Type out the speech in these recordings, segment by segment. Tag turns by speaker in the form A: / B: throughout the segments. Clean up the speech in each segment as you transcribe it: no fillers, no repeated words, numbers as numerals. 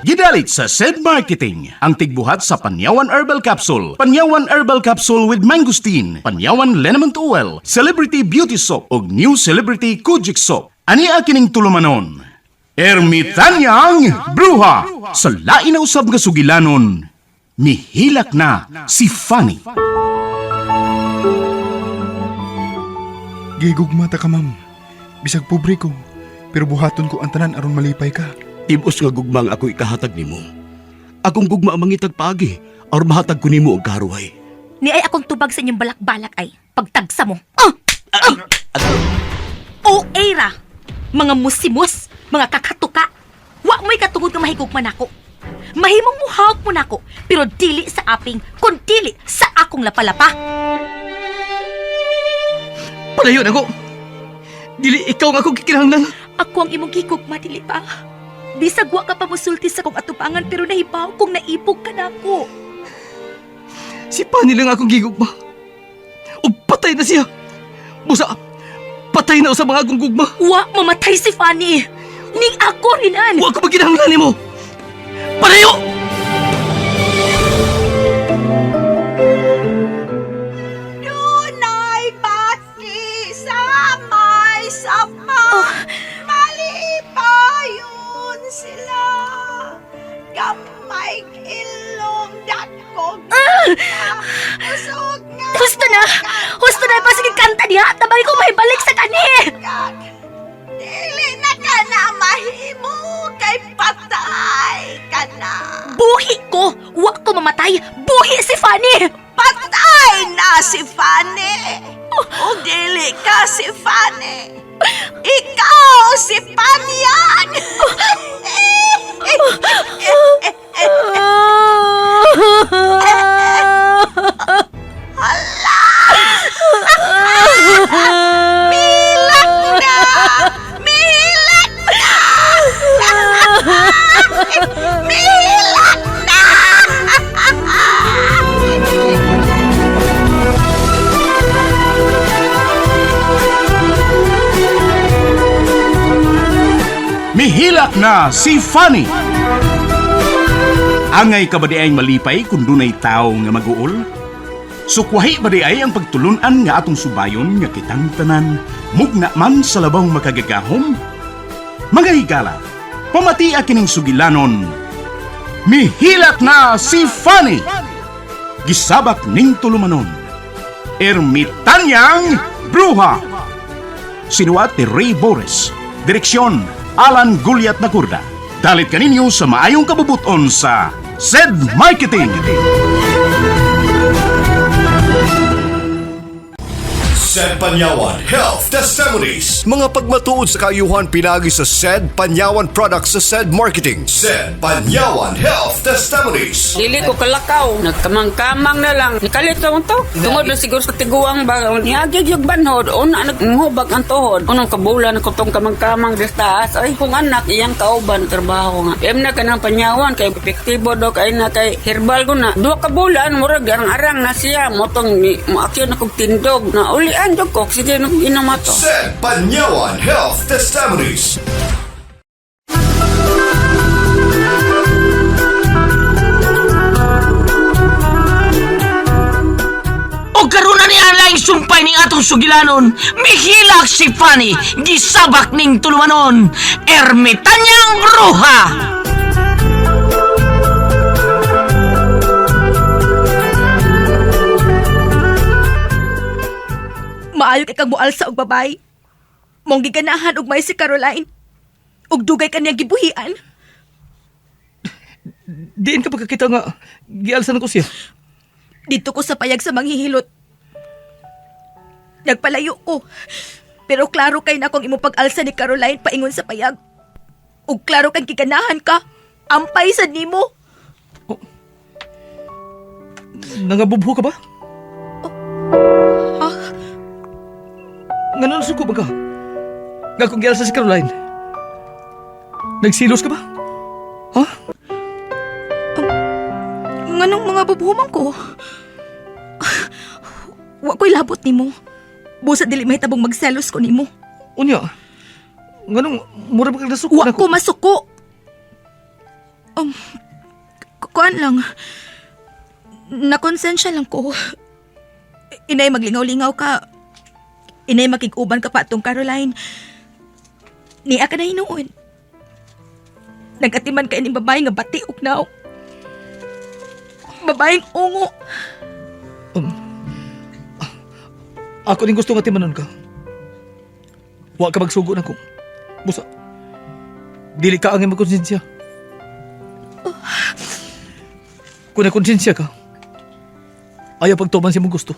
A: Gidalit sa SED Marketing, ang tigbuhat sa Panyawan Herbal Capsule, Panyawan Herbal Capsule with Mangosteen, Panyawan Liniment Oil, Celebrity Beauty Soap, ug New Celebrity Kojic Soap. Ani akining tulumanon, Ermitanyang Bruha! Sa lain na usab nga sugilanon, mihilak na si Fanny.
B: Gigugmata ka, ma'am. Bisag pobre ko, pero buhaton ko ang tanan aron malipay ka.
C: Tibos nga gugmang ako ikahatag nimo. Akong gugma ang mangitag pagi, or mahatag ko nimo og karuhay.
D: Ni ay akong tubag sa inyong balak-balak ay pagtagsa mo. O era! Mga musimos, mga kakatuka. Wa mo'y katungod nga mahigugman ako. Mahimong muhawak mo nako, pero dili sa aping, kun dili sa akong lapalapa.
C: Palayon ako! Dili ikaw nga akong kikinahanglan.
D: Ako ang imong gigugma, dili pa. Bisag wa ka pa musulti sa kong atubangan, pero nahibaw kong naipog ka na ako.
C: Si Pani lang akong gigugma. O patay na siya. Busa, patay na sa mga akong gugma.
D: Wa mamatay si Fanny. Ning ako rinan.
C: Wa ko maginahanglan mo. Palayo!
E: Dunay bati sa may sapa. Malipayon sila. Gamay ilong dakog. Usog nga.
D: Husto na! Husto na! Pasig kanta niya! Tabay ko mahibalik sa kani!
E: Dili na ka na mahimo kay patay ka na.
D: Buhi ko! Wa ko mamatay! Buhi si Fanny!
E: Patay na si Fanny. O dili ka si Fanny. Ikaw si Panyan. Hala! Milak na! Milak na! Milak na!
A: Mihilak na si Fanny. Angay ka ba di ay malipay kung dunay tao nga mag-uol? Sukwahi ba di ay ang pagtulunan nga atong subayon nga kitang tanan, mugna man sa labang makagagahom? Mga higala, pamati kining sugilanon, mihilak na si Fanny! Gisabak ning tulumanon, Ermitanyang Bruha! Sinuat ni Ray Boris, direksyon Alan Gulyat Nagurda. Dalit kaninyo sa maayong kabubuton sa SED Marketing.
F: SED Panyawan Health Testimonies. Mga pagmatuod sa kayuhan pinagi sa SED Panyawan Products sa SED Marketing. SED Panyawan Health Testimonies.
G: Dili ko kalakaw, nagkamang-kamang na lang. Nikalit ko to. Tungod na siguro sa tiguang ba, niagig yung banhod, una naghubag ang tuhod. Unang kabulan ko tong kamang-kamang sa taas. Ay, kung anak, iyang kauban, trabaho nga. Em na ka ng panyawan, kay epektibo do, kay na kay herbal ko na. 2 kabulan, murag, arang na siya. Motong, maakyon akong tindog na uli. Andok ko, sige nung inamato.
F: SED Panyawan Health Testimonies.
H: O karon na niya lang sumpay ning atong sugilanon, mihilak si Fanny, gisabak ning tulumanon, Ermitanyang Bruha!
D: Maayo kay kag mualsa og babay. Mong giganahan og may si Caroline. Ug dugay kaniyang gibuhian.
C: Diin ka pagkakita nga, gialsan ko siya.
D: Dito ko sa payag sa manghihilot. Nagpalayo ko. Pero klaro kay na kung imo pag-alsa ni Caroline paingon sa payag. Ug klaro kang giganahan ka. Ampay sad nimo.
C: Nangabubho ka ba?
D: Ha?
C: Nga suko ba ka? Nga kung gialsa si Caroline. Nagsilos ka ba? Ha?
D: Nganong mga bubuhumang ko? Wa ko'y labot nimo. Busa dili may tabong magselos ko nimo.
C: Unya, nganong mura ba kang nasuko
D: Wa
C: na
D: ko masuko.
E: Kuan lang. Nakonsensya lang ko. Inay maglingaw-lingaw ka. Inay makig-uban ka pa tong Caroline. Niya ka na hinuon. Nagatiman ka ining babae nga bati ug naw. Babaeng ungo.
C: Ako ning gusto nga timanon ka. Wa ka magsugo na ko. Busa. Dili ka ang magkonsensya. Kung nakonsensya ka, ayaw pagtuman siya mong gusto.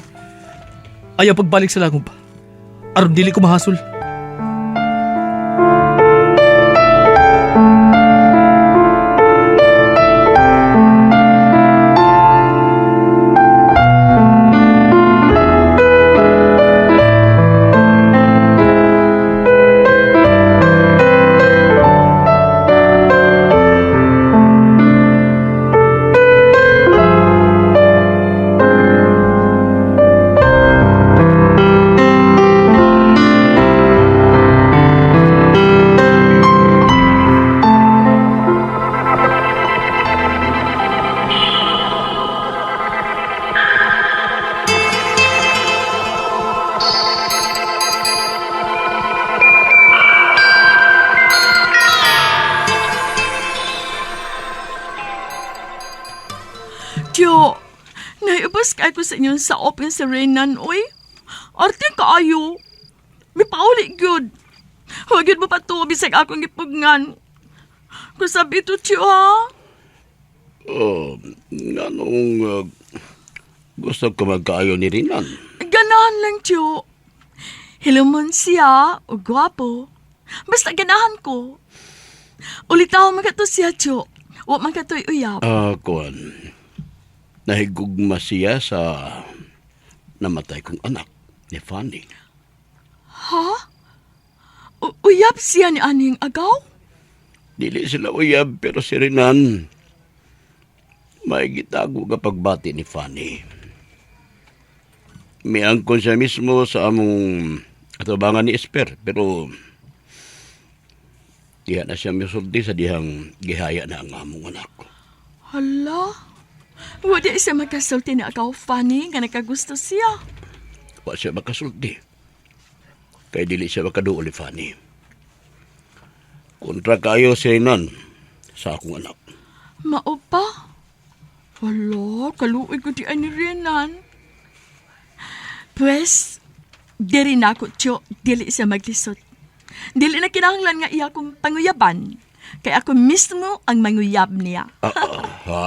C: Ayaw pagbalik sa langob. Aron dili ko mahasol.
E: Tiyo, naibas ka ko sa inyo sa open sa Renan, oy. Arte kaayo. May pauli gyud. Huwag yun mo pa to, bisag akong ipugngan. Kung sabi ito, tiyo, ha?
I: Anong gusto ko magkaayo ni Rinan?
E: Ganahan lang, tiyo. Hilumon siya, o gwapo. Basta ganahan ko. Ulitaw man kato siya, tiyo. Huwag man kato'y uyap.
I: Kuan. Nahigugma siya sa namatay kong anak ni Fanny.
E: Ha? Uyap siya ni aning agaw?
I: Dili sila uyab pero si Rinan may gitago ka pagbati ni Fanny. May angkon siya mismo sa among atubangan ni Esper pero diha na siya misulti sa dihang gihaya na ang among anak.
E: Hala? Wala siya magkasulti na agaw, Fanny, nga nakagusto siya.
I: Wa siya makasulti. Kaya dili siya makaduol ni Fanny. Kontra kayo si Rinan sa akong anak.
E: Mao pa? Hala, kaluoy ko di ani Renan. Pues, diri na ako, tiyo, dili siya maglisot. Dili na kinahanglan nga iya kong panguyaban. Kaya ako mismo ang manguyab niya.
I: Ha?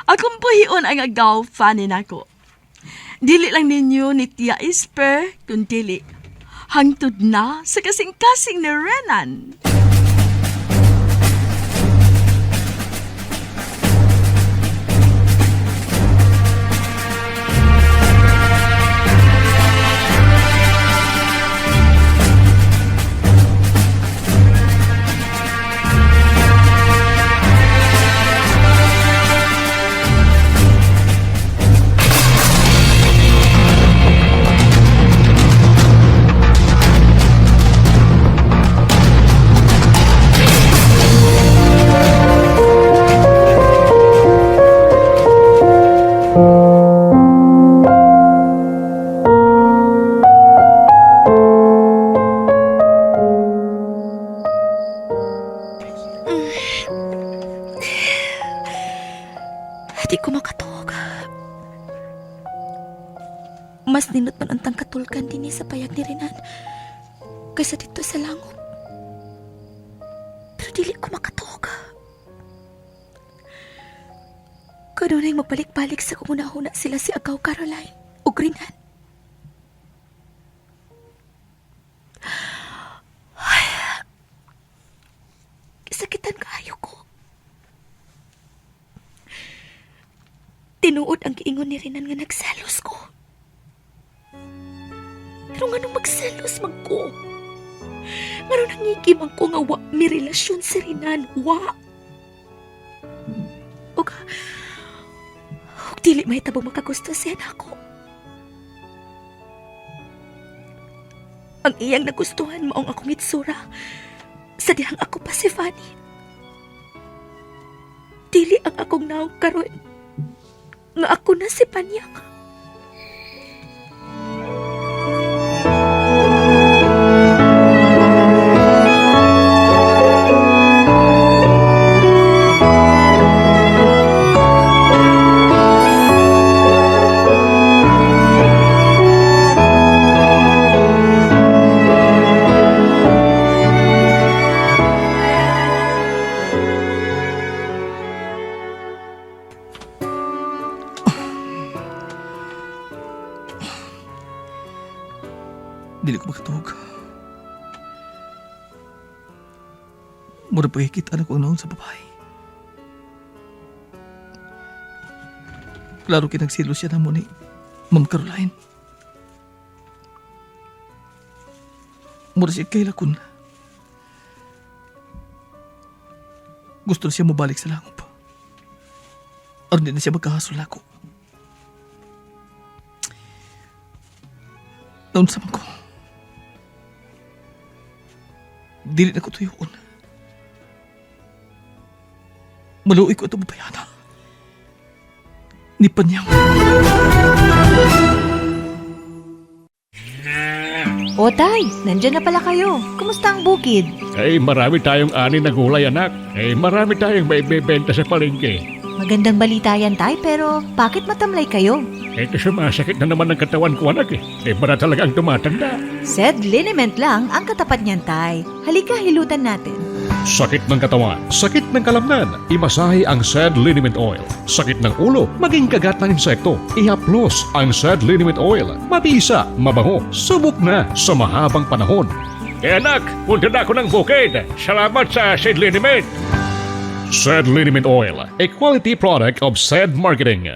E: Akong puhion ang agaw, Fanny nako. Dili lang ninyo ni Tia Esper, kundi hangtod na sa kasing-kasing ni Renan. Di ko makatuog. Mas ninot man ang tangkatulkan din sa payag ni Renan kaysa dito sa langob. Pero dili ko makatuog. Kanunay magbalik-balik sa kumunahuna sila si Agaw Caroline o Renan. Sakitan kaayo ko. Tinuod ang giingon ni Renan nga nagselos ko. Pero nga nung magselos man ko, nga nung nangigim ang ko nga wa may relasyon si Renan, wa. O dili may tabang makagusto siya na ako. Ang iyang nagustuhan mo ang akong itsura sa dihang ako pa si Fanny.
D: dili ang akong naong karon. Nga ako na si Panyang.
C: Dili ko makatuhog. Mura pa kita na ko noon sa babae. Klaro kinagsilo siya na mo ni Ma'am Caroline. Mura siya kay lakon. Gusto na siya mabalik sa langop. Aron din na siya magkahasol ako. Naon sa man ko. Dili na ko tuyoon. Maluoy ko ito babayana. Ni Panyang.
J: O tay, nandyan na pala kayo. Kumusta ang bukid?
K: Marami tayong ani na gulay, anak. Marami tayong may bebenta sa palengke.
J: Magandang balita yan tay, pero bakit matamlay kayo?
K: Kasi sumasakit na naman ang katawan ko, anak. Para talagang tumatanda.
J: Said liniment lang ang katapat niyan tay. Halika, hilutan natin.
K: Sakit ng katawan, sakit ng kalamnan, imasahe ang Sed Liniment Oil. Sakit ng ulo, maging kagat ng insekto, ihaplos ang Sed Liniment Oil. Mabisa, mabango, subok na sa mahabang panahon. Anak, punta na ako ng bukid. Salamat sa Sed Liniment. Sed Liniment Oil, a quality product of Sed Marketing.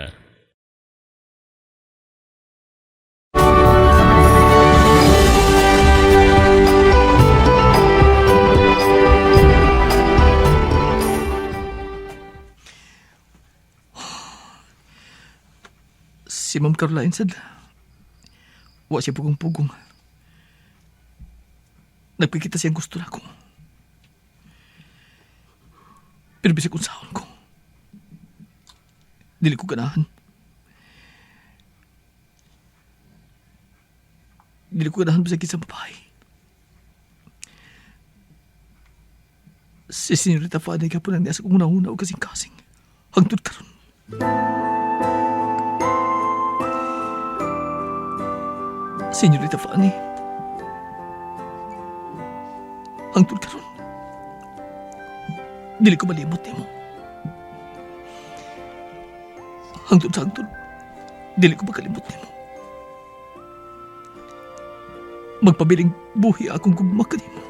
C: Si Ma'am Caroline said, wa siya pugong-pugong. Nagpikita siyang gusto na ako. Pero bisig kung sahon ko. Dili ko ganahan. Dili ko ganahan bisig sa babae. Si Senorita Fanny ka po nang niya sa kong una-una o kasing-kasing. Hangtod karon. Senorita Fanny. Hangtod karon. Dili ko malimot mo. Hangtod sa hangtod, dili ko makalimot mo. Magpabiling buhi akong gugma ka nimo.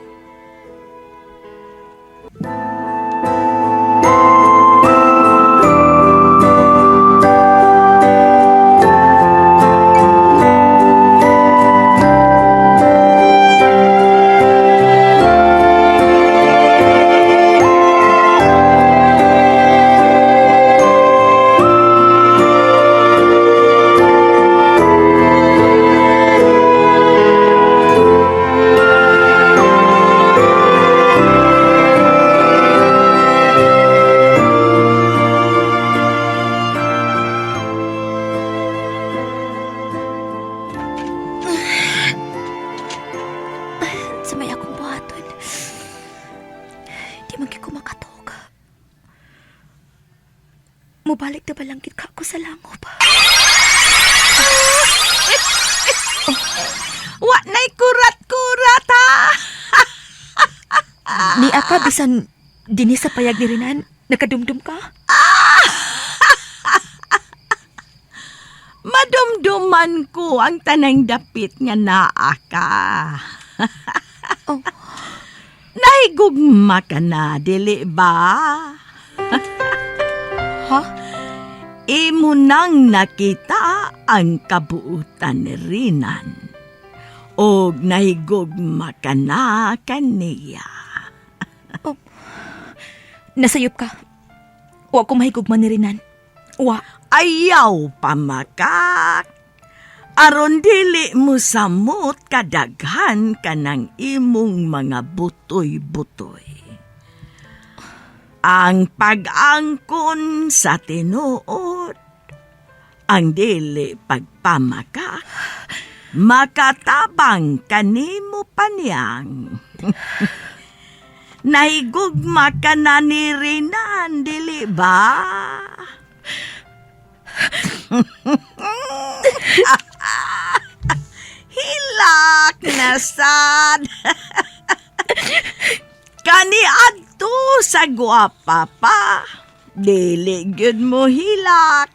D: Mubalik na balangkit ka ako sa langop.
E: Wa na'y kurat-kurat, ha?
D: Ni Aka, bisan dini sa payag ni Rinan, nakadumdum ka?
E: Madumduman ko ang tanang dapit nga naa ka.
D: Oh.
E: Nahigugma ka na, dili ba?
D: Ha?
E: Imo nang nakita ang kabuutan ni Rinan. Og nahigugma ka na kaniya.
D: Oh. Nasayop ka. Wa ko mahigugma ni Rinan. Wa.
E: Ayaw pamakak. Aron dili mo samot kadaghan ka ng imong mga butoy-butoy. Ang pag-angkon sa tinuod, ang dili pagpamaka, makatabang kanimo paniyang. Nahigugma ka na ni Renan, dili ba? Hilak na sad. Kani adto sa gwapa pa, dili gyud mo hilak.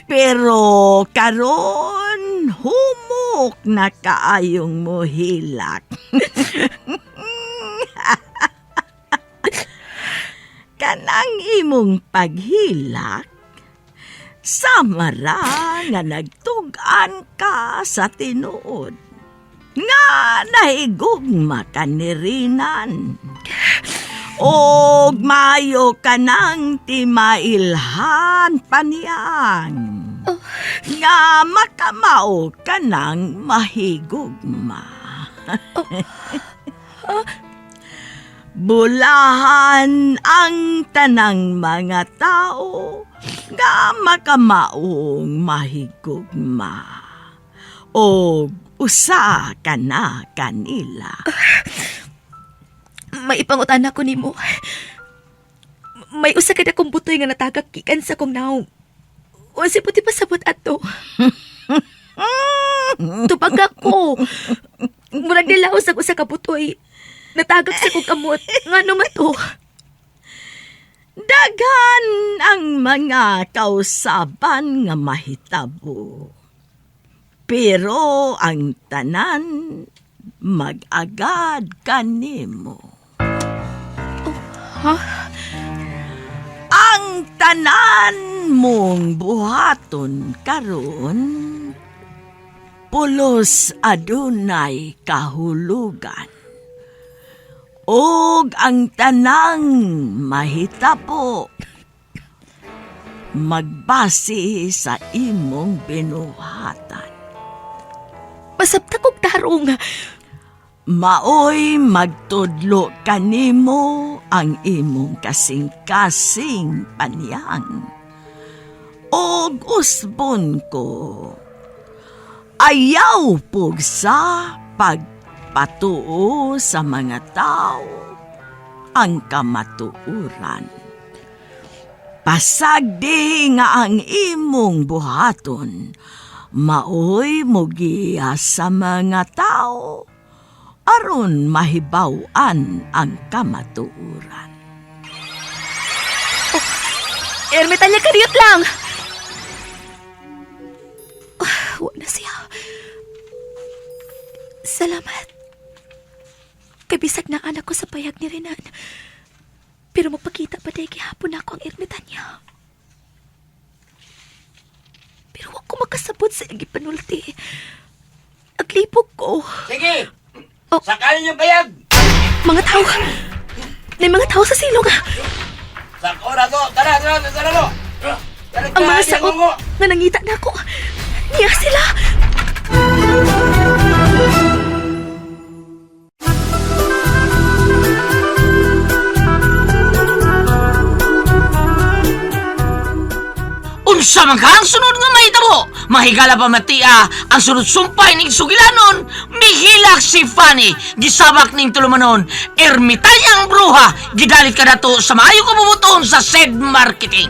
E: Pero karon humok na kaayong mo hilak. Kanang imong paghilak, samara nga nagtugan ka sa tinuod, nga nahigugma ka ni Renan. Og mayo ka nang timailhan paniyang, nga makamao ka nang mahigugma. Bulahan ang tanang mga tao nga makamaong mahigugma. O usa ka na kanila.
D: May ipangutan ako nimo. May usa ka akong butoy nga natagak gikan sa kong naong. O si puti pasabot ato. Tupag ako. Murag nilaos ang usa ka butoy. Natagak sa kong kamot. Nga naman to.
E: Daghan ang mga kausaban nga mahitabo. Pero ang tanan mag-agad kanimo. Ang tanan mong buhaton karon, pulos adunay kahulugan. Og ang tanang mahitabo, magbase sa imong binuhatan.
D: Pasabta kong tarong.
E: Maoy magtudlo kanimo ang imong kasing-kasing paniyang. Og usbon ko, ayaw pug sa pagpatuo sa mga tao ang kamatuuran. Pasagdi nga ang imong buhaton, maoy mugiya sa mga tao, aron mahibaw-an ang kamatuuran.
D: Ermitannya kariot lang. Wala siya. Salamat. Kabisag na anak ko sa payag ni Renan. Pero magpakita pa dahil gihapon ako ang ermitanya. Pero wag ko makasabot sa iyang ipanulti. Aglipog ko.
H: Sige!
D: Oh.
H: Sakali niyo bayag!
D: Mga tao. May mga tao sa silong.
H: Sakura to! Tara!
D: Ang mga saot nga nangita na ako. Niya sila.
H: Unsa man ka ang sunod nga mahitabo? Mahigala pa matia ang sunod sumpay ning sugilanon. Mihilak si Fanny, gisabak ning tulumanon. Ermitanyang bruha, gidalit ka na to sa maayo kabubuton sa SED Marketing.